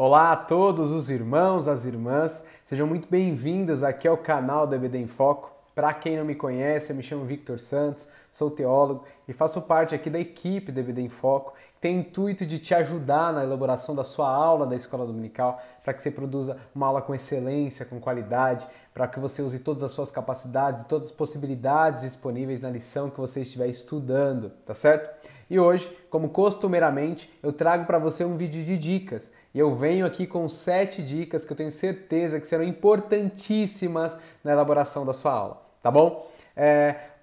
Olá a todos os irmãos, as irmãs, sejam muito bem-vindos aqui ao canal da EBD em Foco. Para quem não me conhece, eu me chamo Victor Santos, sou teólogo e faço parte aqui da equipe da EBD em Foco, que tem o intuito de te ajudar na elaboração da sua aula da escola dominical, para que você produza uma aula com excelência, com qualidade, para que você use todas as suas capacidades e todas as possibilidades disponíveis na lição que você estiver estudando, tá certo? E hoje, como costumeiramente, eu trago para você um vídeo de dicas. E eu venho aqui com 7 dicas que eu tenho certeza que serão importantíssimas na elaboração da sua aula, tá bom?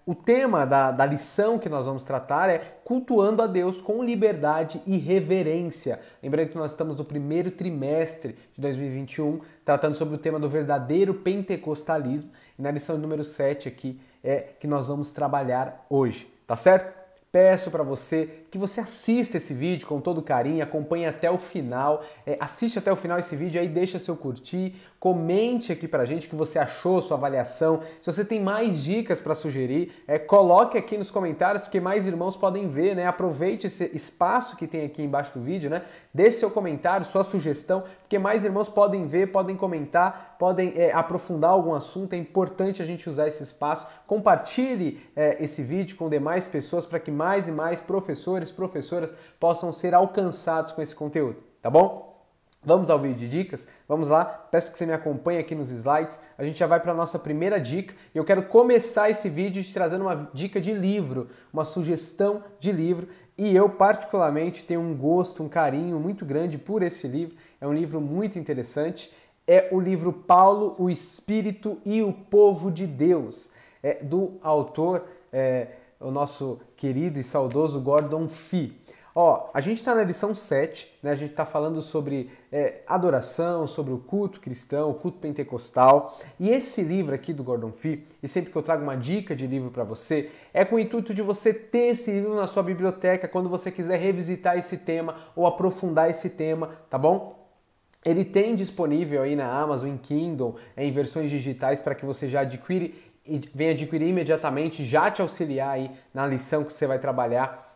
O tema da lição que nós vamos tratar é cultuando a Deus com liberdade e reverência. Lembrando que nós estamos no primeiro trimestre de 2021, tratando sobre o tema do verdadeiro pentecostalismo. E na lição número 7 aqui é que nós vamos trabalhar hoje, tá certo? Peço para você que você assista esse vídeo com todo carinho, acompanhe até o final, assiste até o final esse vídeo aí, deixa seu curtir, comente aqui pra gente o que você achou, sua avaliação. Se você tem mais dicas para sugerir, coloque aqui nos comentários, porque mais irmãos podem ver, né? Aproveite esse espaço que tem aqui embaixo do vídeo, né? Deixe seu comentário, sua sugestão, porque mais irmãos podem ver, podem comentar, podem aprofundar algum assunto. É importante a gente usar esse espaço. Compartilhe esse vídeo com demais pessoas para que mais e mais professores, professoras possam ser alcançados com esse conteúdo, tá bom? Vamos ao vídeo de dicas? Vamos lá, peço que você me acompanhe aqui nos slides. A gente já vai para a nossa primeira dica e eu quero começar esse vídeo te trazendo uma dica de livro, uma sugestão de livro. E eu particularmente tenho um gosto, um carinho muito grande por esse livro. É um livro muito interessante. É o livro Paulo, o Espírito e o Povo de Deus, do autor, o nosso querido e saudoso Gordon Fee. A gente está na lição 7, né? A gente está falando sobre adoração, sobre o culto cristão, o culto pentecostal. E esse livro aqui do Gordon Fee, e sempre que eu trago uma dica de livro para você, é com o intuito de você ter esse livro na sua biblioteca quando você quiser revisitar esse tema ou aprofundar esse tema, tá bom? Ele tem disponível aí na Amazon, em Kindle, em versões digitais para que você já venha adquirir imediatamente, já te auxiliar aí na lição que você vai trabalhar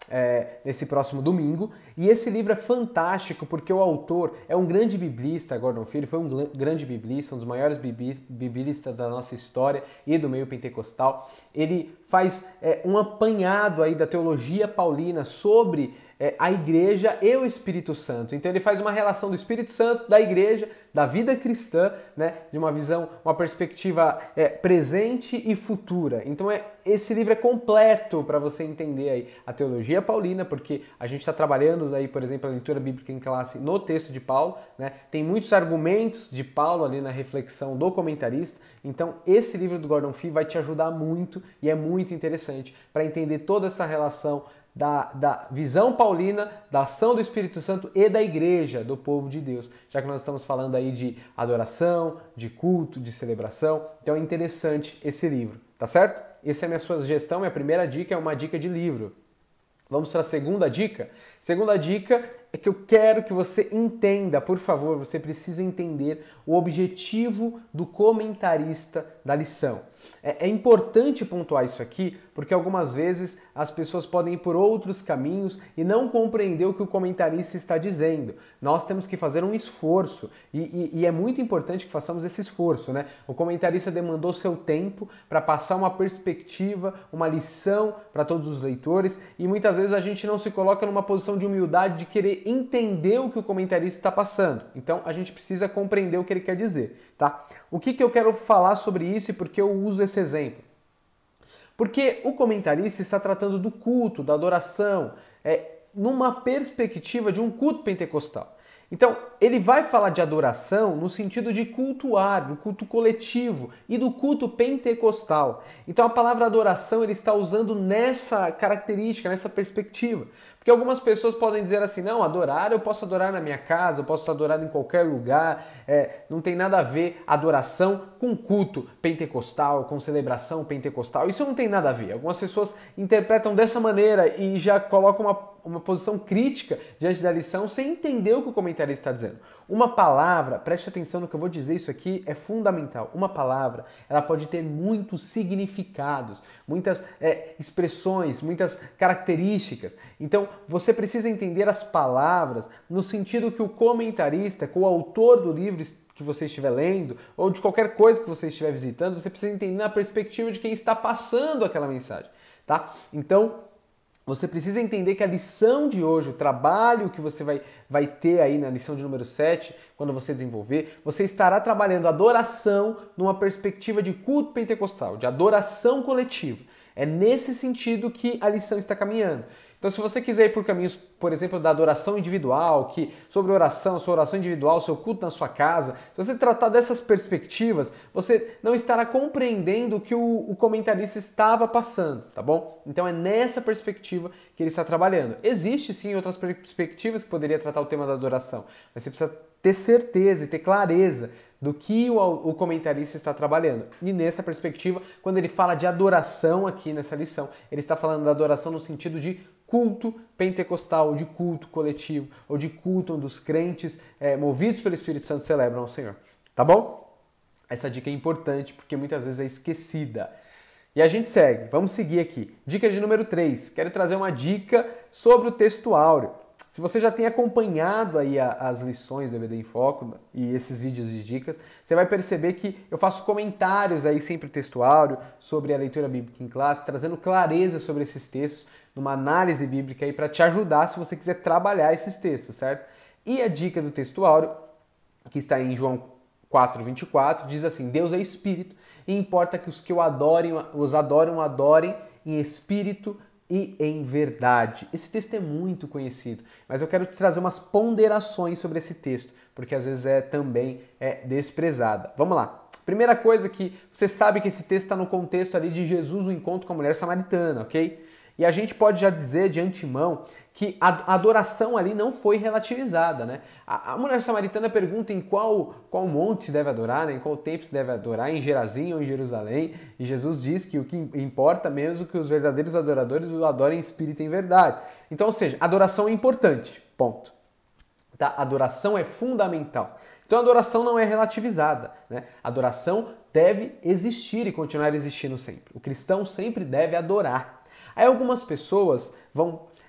nesse próximo domingo. E esse livro é fantástico porque o autor é um grande biblista, Gordon Fee, ele foi um grande biblista, um dos maiores biblistas da nossa história e do meio pentecostal. Ele faz um apanhado aí da teologia paulina sobre a igreja e o Espírito Santo. Então ele faz uma relação do Espírito Santo, da igreja, da vida cristã, né, de uma visão, uma perspectiva presente e futura. Então esse livro é completo para você entender aí a teologia paulina, porque a gente está trabalhando aí, por exemplo, a leitura bíblica em classe no texto de Paulo, né? Tem muitos argumentos de Paulo ali na reflexão do comentarista. Então esse livro do Gordon Fee vai te ajudar muito e é muito interessante para entender toda essa relação da visão paulina, da ação do Espírito Santo e da igreja, do povo de Deus, já que nós estamos falando aí de adoração, de culto, de celebração. Então é interessante esse livro, tá certo? Essa é a minha sugestão, minha primeira dica é uma dica de livro. Vamos para a segunda dica? Segunda dica é que eu quero que você entenda, por favor, você precisa entender o objetivo do comentarista da lição. É importante pontuar isso aqui, porque algumas vezes as pessoas podem ir por outros caminhos e não compreender o que o comentarista está dizendo. Nós temos que fazer um esforço e é muito importante que façamos esse esforço, né? O comentarista demandou seu tempo para passar uma perspectiva, uma lição para todos os leitores e muitas vezes a gente não se coloca numa posição de humildade de querer entender o que o comentarista está passando. Então a gente precisa compreender o que ele quer dizer, tá? O que eu quero falar sobre isso e por que eu uso esse exemplo? Porque o comentarista está tratando do culto, da adoração, numa perspectiva de um culto pentecostal. Então, ele vai falar de adoração no sentido de cultuar, do culto coletivo e do culto pentecostal. Então, a palavra adoração ele está usando nessa característica, nessa perspectiva. Porque algumas pessoas podem dizer assim, não, adorar eu posso adorar na minha casa, eu posso adorar em qualquer lugar, não tem nada a ver adoração com culto pentecostal, com celebração pentecostal, isso não tem nada a ver. Algumas pessoas interpretam dessa maneira e já colocam uma posição crítica diante da lição sem entender o que o comentarista está dizendo. Uma palavra, preste atenção no que eu vou dizer, isso aqui é fundamental. Uma palavra, ela pode ter muitos significados, muitas expressões, muitas características. Então, você precisa entender as palavras no sentido que o comentarista, que o autor do livro que você estiver lendo, ou de qualquer coisa que você estiver visitando, você precisa entender na perspectiva de quem está passando aquela mensagem, tá? Então, você precisa entender que a lição de hoje, o trabalho que você vai ter aí na lição de número 7, quando você desenvolver, você estará trabalhando adoração numa perspectiva de culto pentecostal, de adoração coletiva. É nesse sentido que a lição está caminhando. Então, se você quiser ir por caminhos, por exemplo, da adoração individual, que sobre oração, sua oração individual, seu culto na sua casa, se você tratar dessas perspectivas, você não estará compreendendo o que o comentarista estava passando, tá bom? Então, é nessa perspectiva que ele está trabalhando. Existe, sim, outras perspectivas que poderia tratar o tema da adoração, mas você precisa ter certeza e ter clareza do que o comentarista está trabalhando. E nessa perspectiva, quando ele fala de adoração aqui nessa lição, ele está falando da adoração no sentido de culto pentecostal, de culto coletivo, ou de culto onde os crentes, movidos pelo Espírito Santo, celebram ao Senhor. Tá bom? Essa dica é importante porque muitas vezes é esquecida. E a gente segue. Vamos seguir aqui. Dica de número 3. Quero trazer uma dica sobre o texto áureo. Se você já tem acompanhado aí as lições do EBD em Foco e esses vídeos de dicas, você vai perceber que eu faço comentários aí sempre textuário sobre a leitura bíblica em classe, trazendo clareza sobre esses textos, numa análise bíblica aí para te ajudar se você quiser trabalhar esses textos, certo? E a dica do texto áureo, que está em João 4:24, diz assim: Deus é espírito e importa que os que os adorem em espírito e em verdade. Esse texto é muito conhecido, mas eu quero te trazer umas ponderações sobre esse texto, porque às vezes também é desprezada. Vamos lá. Primeira coisa que você sabe que esse texto está no contexto ali de Jesus no encontro com a mulher samaritana, ok? E a gente pode já dizer de antemão que a adoração ali não foi relativizada, né? A mulher samaritana pergunta em qual monte se deve adorar, né? Em qual templo se deve adorar, em Gerazim ou em Jerusalém. E Jesus diz que o que importa mesmo é que os verdadeiros adoradores o adorem em espírito e em verdade. Então, ou seja, adoração é importante, ponto. Tá? Adoração é fundamental. Então a adoração não é relativizada, né? A adoração deve existir e continuar existindo sempre. O cristão sempre deve adorar. Aí algumas pessoas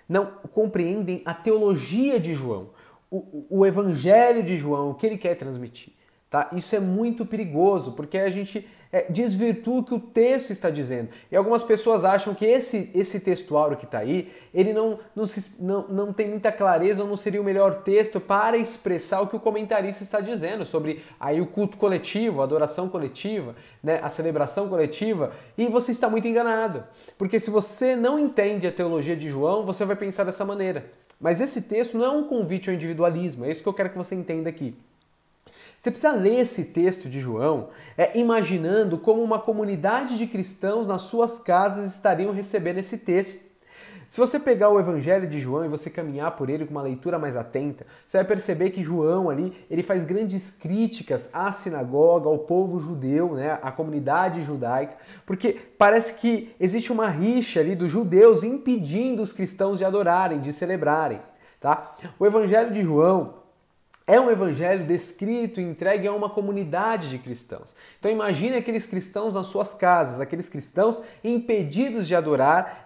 não compreendem a teologia de João, o evangelho de João, o que ele quer transmitir. Tá? Isso é muito perigoso, porque a gente desvirtua o que o texto está dizendo. E algumas pessoas acham que esse textuário que está aí, ele não tem muita clareza ou não seria o melhor texto para expressar o que o comentarista está dizendo sobre aí o culto coletivo, a adoração coletiva, né, a celebração coletiva, e você está muito enganado. Porque se você não entende a teologia de João, você vai pensar dessa maneira. Mas esse texto não é um convite ao individualismo, é isso que eu quero que você entenda aqui. Você precisa ler esse texto de João imaginando como uma comunidade de cristãos nas suas casas estariam recebendo esse texto. Se você pegar o Evangelho de João e você caminhar por ele com uma leitura mais atenta, você vai perceber que João ali, ele faz grandes críticas à sinagoga, ao povo judeu, né, à comunidade judaica, porque parece que existe uma rixa ali dos judeus impedindo os cristãos de adorarem, de celebrarem. Tá? O Evangelho de João é um evangelho descrito e entregue a uma comunidade de cristãos. Então imagine aqueles cristãos nas suas casas, aqueles cristãos impedidos de adorar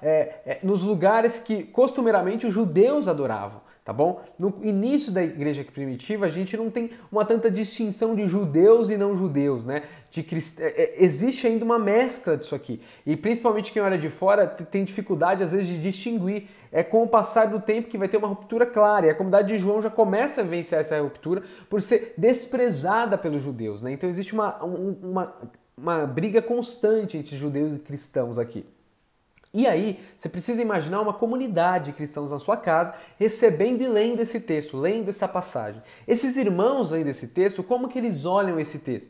nos lugares que costumeiramente os judeus adoravam. Tá bom? No início da igreja primitiva, a gente não tem uma tanta distinção de judeus e não judeus, né? Existe ainda uma mescla disso aqui. E principalmente quem olha de fora tem dificuldade, às vezes, de distinguir. É com o passar do tempo que vai ter uma ruptura clara. E a comunidade de João já começa a vencer essa ruptura por ser desprezada pelos judeus, né? Então existe uma briga constante entre judeus e cristãos aqui. E aí, você precisa imaginar uma comunidade de cristãos na sua casa, recebendo e lendo esse texto, lendo essa passagem. Esses irmãos lendo esse texto, como que eles olham esse texto?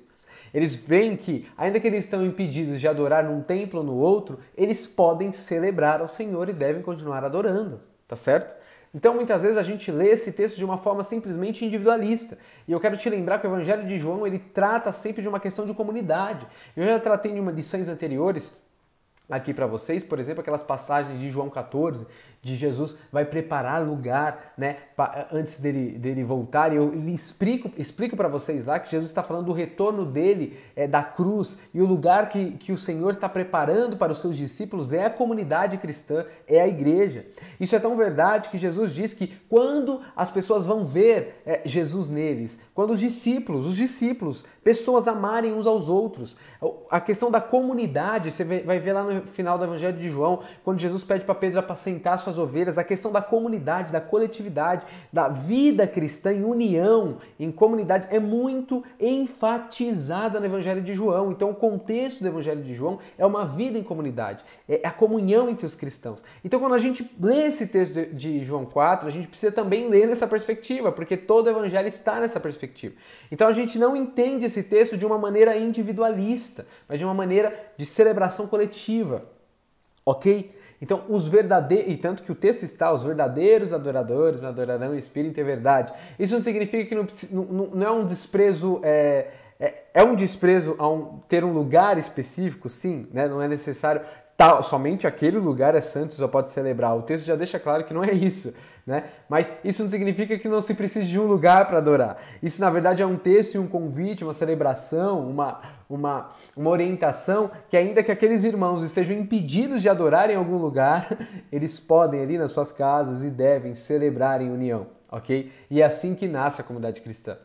Eles veem que, ainda que eles estão impedidos de adorar num templo ou no outro, eles podem celebrar ao Senhor e devem continuar adorando, tá certo? Então, muitas vezes a gente lê esse texto de uma forma simplesmente individualista. E eu quero te lembrar que o Evangelho de João, ele trata sempre de uma questão de comunidade. Eu já tratei em lições anteriores aqui para vocês, por exemplo, aquelas passagens de João 14, de Jesus vai preparar lugar, né, antes dele voltar, e eu explico para vocês lá que Jesus está falando do retorno dele, da cruz, e o lugar que o Senhor está preparando para os seus discípulos é a comunidade cristã, é a igreja. Isso é tão verdade que Jesus diz que quando as pessoas vão ver Jesus neles, quando os discípulos, pessoas amarem uns aos outros, a questão da comunidade, você vai ver lá no final do Evangelho de João, quando Jesus pede para Pedro apacentar suas ovelhas, a questão da comunidade, da coletividade, da vida cristã em união, em comunidade, é muito enfatizada no Evangelho de João. Então o contexto do Evangelho de João é uma vida em comunidade, é a comunhão entre os cristãos. Então quando a gente lê esse texto de João 4, a gente precisa também ler nessa perspectiva, porque todo o Evangelho está nessa perspectiva. Então a gente não entende esse texto de uma maneira individualista, mas de uma maneira de celebração coletiva, ok? Então, e tanto que o texto está, os verdadeiros adoradores me adorarão em espírito e em verdade. Isso não significa que não é um desprezo, é um desprezo ter um lugar específico, sim, né? Não é necessário, somente aquele lugar é santo, só pode celebrar. O texto já deixa claro que não é isso, né? Mas isso não significa que não se precise de um lugar para adorar. Isso, na verdade, é um texto e um convite, uma celebração, uma orientação que ainda que aqueles irmãos estejam impedidos de adorar em algum lugar, eles podem ali nas suas casas e devem celebrar em união, ok? E é assim que nasce a comunidade cristã.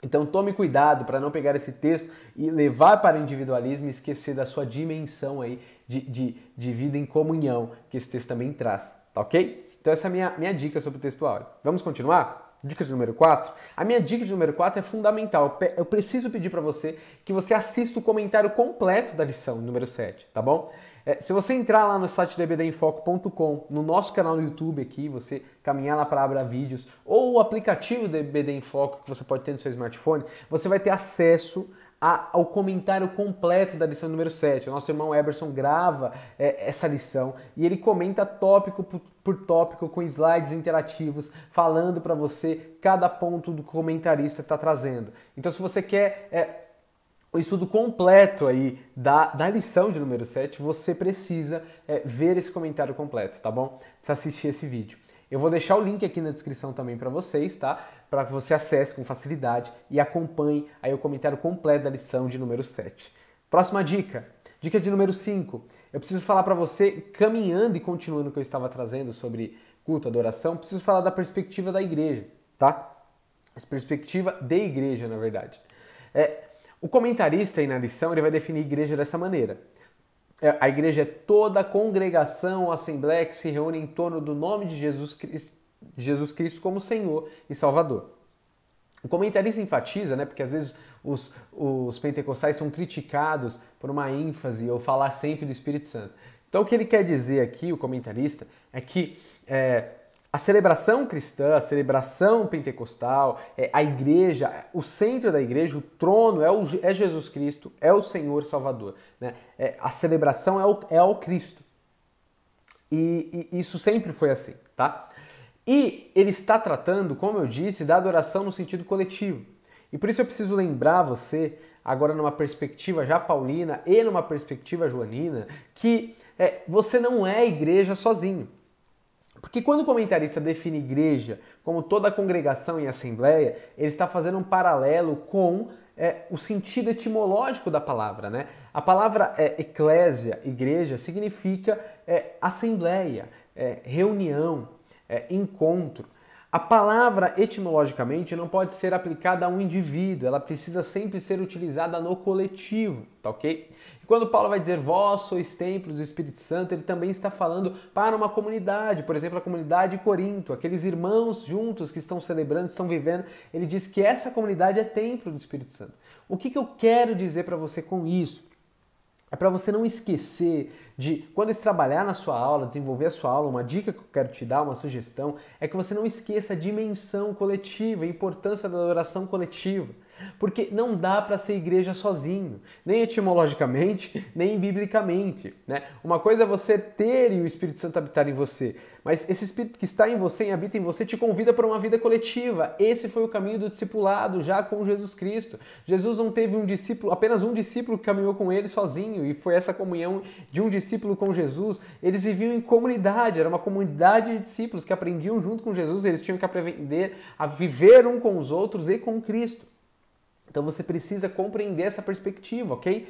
Então tome cuidado para não pegar esse texto e levar para o individualismo e esquecer da sua dimensão aí de vida em comunhão, que esse texto também traz, tá ok? Então essa é a minha dica sobre o texto áureo. Vamos continuar? Dica de número 4? A minha dica de número 4 é fundamental. Eu preciso pedir para você que você assista o comentário completo da lição número 7, tá bom? Se você entrar lá no site dbdenfoco.com, no nosso canal no YouTube aqui, você caminhar lá para abrir vídeos, ou o aplicativo DBD em Foco que você pode ter no seu smartphone, você vai ter acesso ao comentário completo da lição número 7. O nosso irmão Eberson grava essa lição e ele comenta tópico por tópico com slides interativos, falando para você cada ponto do comentarista está trazendo. Então, se você quer o estudo completo aí da lição de número 7, você precisa ver esse comentário completo, tá bom? Precisa assistir esse vídeo. Eu vou deixar o link aqui na descrição também para vocês, tá? Para que você acesse com facilidade e acompanhe aí o comentário completo da lição de número 7. Próxima dica. Dica de número 5. Eu preciso falar para você, caminhando e continuando o que eu estava trazendo sobre culto, adoração, preciso falar da perspectiva da igreja, tá? Essa perspectiva de igreja, na verdade. O comentarista aí na lição ele vai definir igreja dessa maneira. A igreja é toda a congregação ou assembleia que se reúne em torno do nome de Jesus Cristo como Senhor e Salvador. O comentarista enfatiza, né, porque às vezes os pentecostais são criticados por uma ênfase ou falar sempre do Espírito Santo. Então o que ele quer dizer aqui, o comentarista, é que a celebração cristã, a celebração pentecostal, a igreja, o centro da igreja, o trono é Jesus Cristo, é o Senhor Salvador, né? A celebração é ao Cristo. E isso sempre foi assim, tá? E ele está tratando, como eu disse, da adoração no sentido coletivo. E por isso eu preciso lembrar você, agora numa perspectiva já paulina e numa perspectiva joanina, que você não é igreja sozinho. Porque quando o comentarista define igreja como toda a congregação em assembleia, ele está fazendo um paralelo com o sentido etimológico da palavra, né? A palavra eclésia, igreja, significa assembleia, reunião, encontro. A palavra etimologicamente não pode ser aplicada a um indivíduo, ela precisa sempre ser utilizada no coletivo, tá ok? E quando Paulo vai dizer vós sois templos do Espírito Santo, ele também está falando para uma comunidade, por exemplo, a comunidade de Corinto, aqueles irmãos juntos que estão celebrando, estão vivendo, ele diz que essa comunidade é templo do Espírito Santo. O que eu quero dizer para você com isso? É para você não esquecer de, quando você trabalhar na sua aula, desenvolver a sua aula, uma dica que eu quero te dar, uma sugestão, é que você não esqueça a dimensão coletiva, a importância da adoração coletiva. Porque não dá para ser igreja sozinho, nem etimologicamente, nem biblicamente, né? Uma coisa é você ter e o Espírito Santo habitar em você, mas esse Espírito que está em você e habita em você te convida para uma vida coletiva. Esse foi o caminho do discipulado já com Jesus Cristo. Jesus não teve apenas um discípulo que caminhou com ele sozinho, e foi essa comunhão de um discípulo discípulo com Jesus, eles viviam em comunidade, era uma comunidade de discípulos que aprendiam junto com Jesus, eles tinham que aprender a viver um com os outros e com Cristo. Então você precisa compreender essa perspectiva, ok?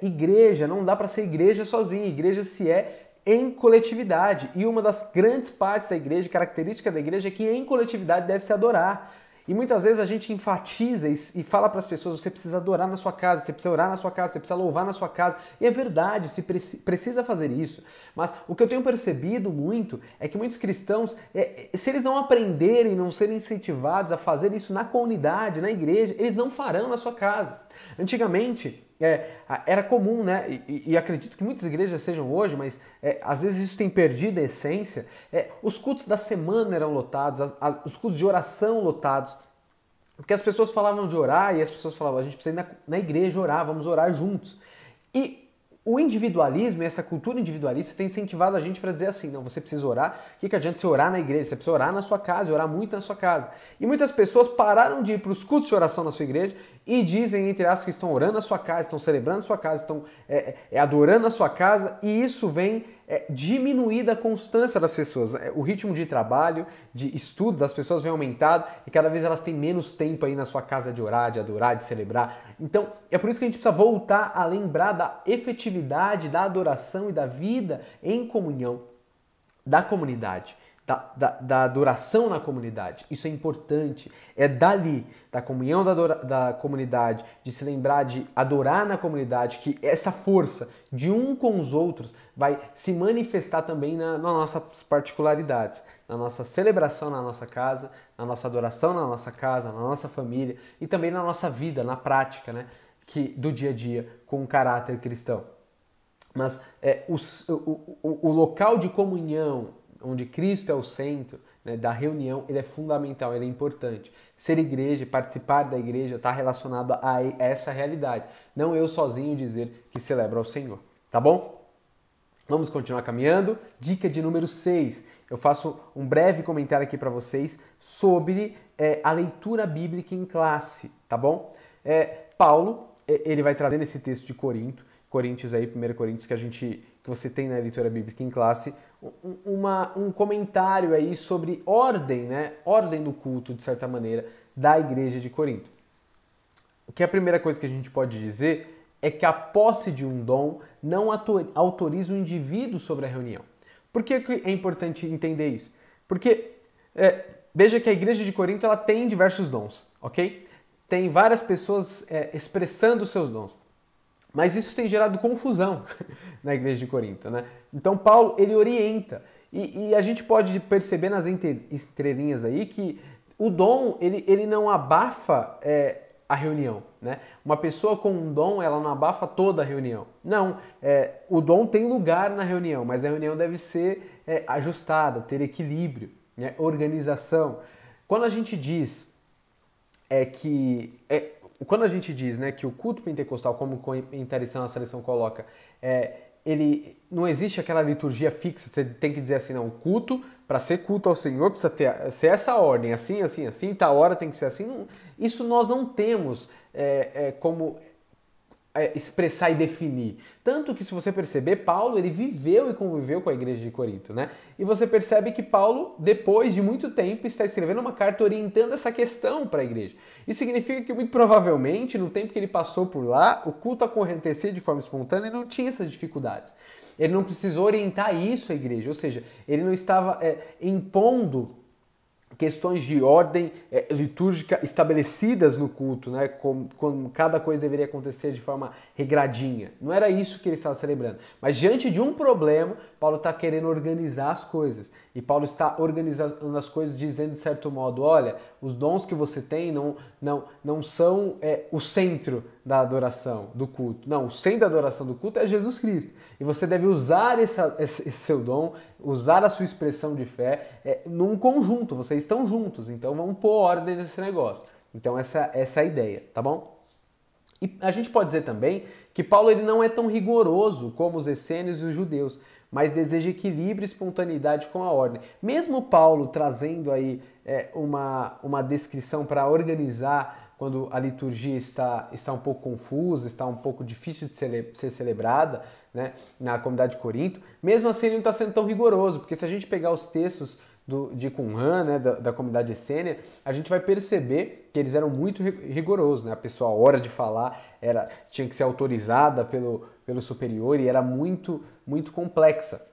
Igreja, não dá para ser igreja sozinho, igreja se é em coletividade. E uma das grandes partes da igreja, característica da igreja, é que em coletividade deve se adorar. E muitas vezes a gente enfatiza e fala para as pessoas, você precisa adorar na sua casa, você precisa orar na sua casa, você precisa louvar na sua casa. E é verdade, se precisa fazer isso. Mas o que eu tenho percebido muito é que muitos cristãos, se eles não aprenderem, não serem incentivados a fazer isso na comunidade, na igreja, eles não farão na sua casa. Antigamente, era comum, né? E acredito que muitas igrejas sejam hoje, mas às vezes isso tem perdido a essência. Os cultos da semana eram lotados, os cultos de oração lotados, porque as pessoas falavam de orar e as pessoas falavam, a gente precisa ir na igreja orar, vamos orar juntos. E o individualismo e essa cultura individualista tem incentivado a gente para dizer assim, não, você precisa orar, o que adianta você orar na igreja? Você precisa orar na sua casa, orar muito na sua casa. E muitas pessoas pararam de ir para os cultos de oração na sua igreja e dizem, entre aspas, que estão orando na sua casa, estão celebrando na sua casa, estão adorando na sua casa, e isso vem diminuir a constância das pessoas. O ritmo de trabalho, de estudo das pessoas vem aumentado e cada vez elas têm menos tempo aí na sua casa de orar, de adorar, de celebrar. Então, é por isso que a gente precisa voltar a lembrar da efetividade da adoração e da vida em comunhão da comunidade. Da adoração na comunidade. Isso é importante. É dali, da comunhão da comunidade, de se lembrar de adorar na comunidade, que essa força de um com os outros vai se manifestar também nas nossas particularidades, na nossa celebração na nossa casa, na nossa adoração na nossa casa, na nossa família e também na nossa vida, na prática, né, do dia a dia com um caráter cristão. Mas o local de comunhão, onde Cristo é o centro, né, da reunião, ele é fundamental, ele é importante. Ser igreja, participar da igreja está relacionado a essa realidade. Não eu sozinho dizer que celebro ao Senhor. Tá bom? Vamos continuar caminhando. Dica de número 6. Eu faço um breve comentário aqui para vocês sobre a leitura bíblica em classe. Tá bom? Paulo, ele vai trazer nesse texto de Coríntios aí, 1 Coríntios, que você tem na leitura bíblica em classe, um comentário aí sobre ordem, né? Ordem do culto, de certa maneira, da igreja de Corinto. O que a primeira coisa que a gente pode dizer é que a posse de um dom não autoriza o indivíduo sobre a reunião. Por que é importante entender isso? Porque veja que a igreja de Corinto ela tem diversos dons, ok? Tem várias pessoas expressando os seus dons. Mas isso tem gerado confusão na igreja de Corinto, né? Então Paulo, ele orienta. E a gente pode perceber nas entrelinhas aí que o dom, ele não abafa a reunião, né? Uma pessoa com um dom, ela não abafa toda a reunião. Não, o dom tem lugar na reunião, mas a reunião deve ser ajustada, ter equilíbrio, né? Organização. Quando a gente diz né, que o culto pentecostal, como o comentaristas na seleção coloca, ele não existe aquela liturgia fixa, você tem que dizer assim, não, o culto, para ser culto ao Senhor, precisa ser essa ordem, assim, assim, assim, tal hora tem que ser assim. Não, isso nós não temos como expressar e definir. Tanto que, se você perceber, Paulo, ele viveu e conviveu com a igreja de Corinto, né? E você percebe que Paulo, depois de muito tempo, está escrevendo uma carta orientando essa questão para a igreja. Isso significa que, muito provavelmente, no tempo que ele passou por lá, o culto acontecia de forma espontânea e não tinha essas dificuldades. Ele não precisou orientar isso à igreja, ou seja, ele não estava impondo questões de ordem litúrgica estabelecidas no culto, né? Como cada coisa deveria acontecer de forma regradinha. Não era isso que ele estava celebrando. Mas diante de um problema, Paulo está querendo organizar as coisas. E Paulo está organizando as coisas dizendo de certo modo, olha, os dons que você tem não são o centro da adoração, do culto. Não, o centro da adoração do culto é Jesus Cristo. E você deve usar esse seu dom, usar a sua expressão de fé num conjunto. Vocês estão juntos, então vamos pôr ordem nesse negócio. Então essa é a ideia, tá bom? E a gente pode dizer também que Paulo ele não é tão rigoroso como os essênios e os judeus, mas deseja equilíbrio e espontaneidade com a ordem. Mesmo Paulo trazendo aí uma descrição para organizar quando a liturgia está um pouco confusa, está um pouco difícil de ser celebrada, né, na comunidade de Corinto, mesmo assim ele não está sendo tão rigoroso, porque se a gente pegar os textos de Qumran, né, da comunidade essênia, a gente vai perceber que eles eram muito rigorosos, né? A pessoa, a hora de falar, tinha que ser autorizada pelo superior e era muito complexa,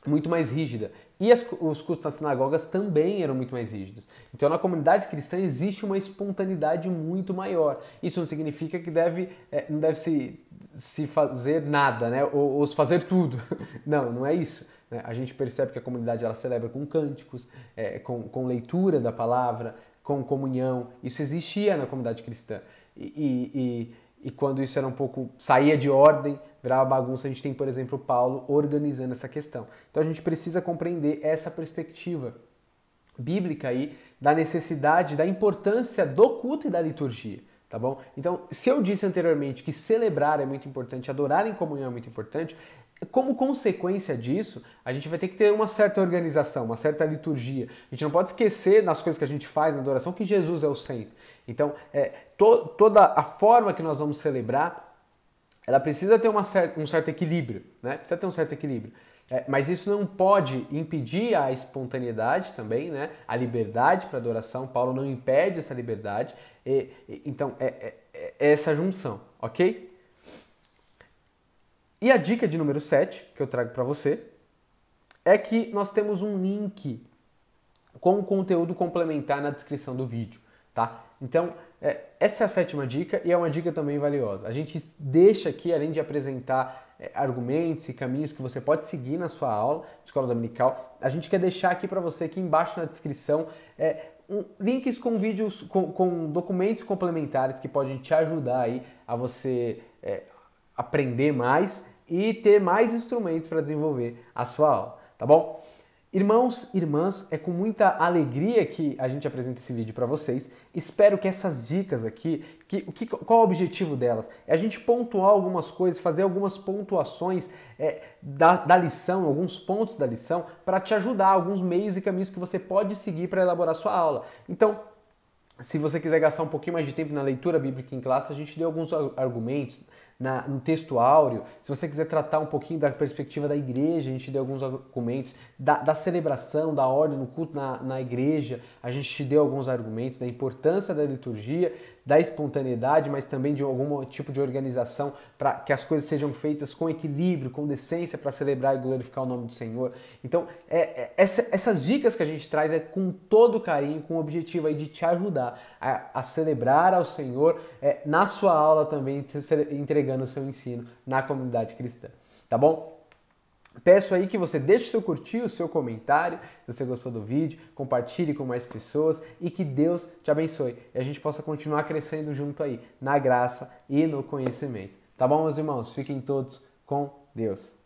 muito mais rígida. E os cultos nas sinagogas também eram muito mais rígidos. Então, na comunidade cristã existe uma espontaneidade muito maior. Isso não significa que não deve se fazer nada, né? Ou se fazer tudo. Não é isso. A gente percebe que a comunidade ela celebra com cânticos, com leitura da palavra, com comunhão. Isso existia na comunidade cristã. E quando isso era saía de ordem, virava bagunça, a gente tem, por exemplo, Paulo organizando essa questão. Então a gente precisa compreender essa perspectiva bíblica aí da necessidade, da importância do culto e da liturgia. Tá bom? Então, se eu disse anteriormente que celebrar é muito importante, adorar em comunhão é muito importante, como consequência disso, a gente vai ter que ter uma certa organização, uma certa liturgia. A gente não pode esquecer nas coisas que a gente faz na adoração que Jesus é o centro. Então, toda a forma que nós vamos celebrar, ela precisa ter um certo equilíbrio, né? Precisa ter um certo equilíbrio. Mas isso não pode impedir a espontaneidade também, né? A liberdade para adoração. Paulo não impede essa liberdade. Então, é essa junção, ok? E a dica de número 7, que eu trago para você, é que nós temos um link com o conteúdo complementar na descrição do vídeo, tá? Então, essa é a 7ª dica e é uma dica também valiosa. A gente deixa aqui, além de apresentar argumentos e caminhos que você pode seguir na sua aula de escola dominical, a gente quer deixar aqui para você, aqui embaixo na descrição, links com vídeos, com documentos complementares que podem te ajudar aí a você aprender mais e ter mais instrumentos para desenvolver a sua aula, tá bom? Irmãos e irmãs, é com muita alegria que a gente apresenta esse vídeo para vocês. Espero que essas dicas aqui, qual é o objetivo delas? É a gente pontuar algumas coisas, fazer algumas pontuações da lição, alguns pontos da lição, para te ajudar, alguns meios e caminhos que você pode seguir para elaborar sua aula. Então, se você quiser gastar um pouquinho mais de tempo na leitura bíblica em classe, a gente deu alguns argumentos no texto áureo. Se você quiser tratar um pouquinho da perspectiva da igreja, a gente deu alguns argumentos da celebração, da ordem no culto na igreja, a gente te deu alguns argumentos da importância da liturgia, da espontaneidade, mas também de algum tipo de organização para que as coisas sejam feitas com equilíbrio, com decência, para celebrar e glorificar o nome do Senhor. Então, essas dicas que a gente traz com todo carinho, com o objetivo aí de te ajudar a celebrar ao Senhor na sua aula também, entregando o seu ensino na comunidade cristã. Tá bom? Peço aí que você deixe o seu curtir, o seu comentário, se você gostou do vídeo, compartilhe com mais pessoas e que Deus te abençoe e a gente possa continuar crescendo junto aí, na graça e no conhecimento. Tá bom, meus irmãos? Fiquem todos com Deus.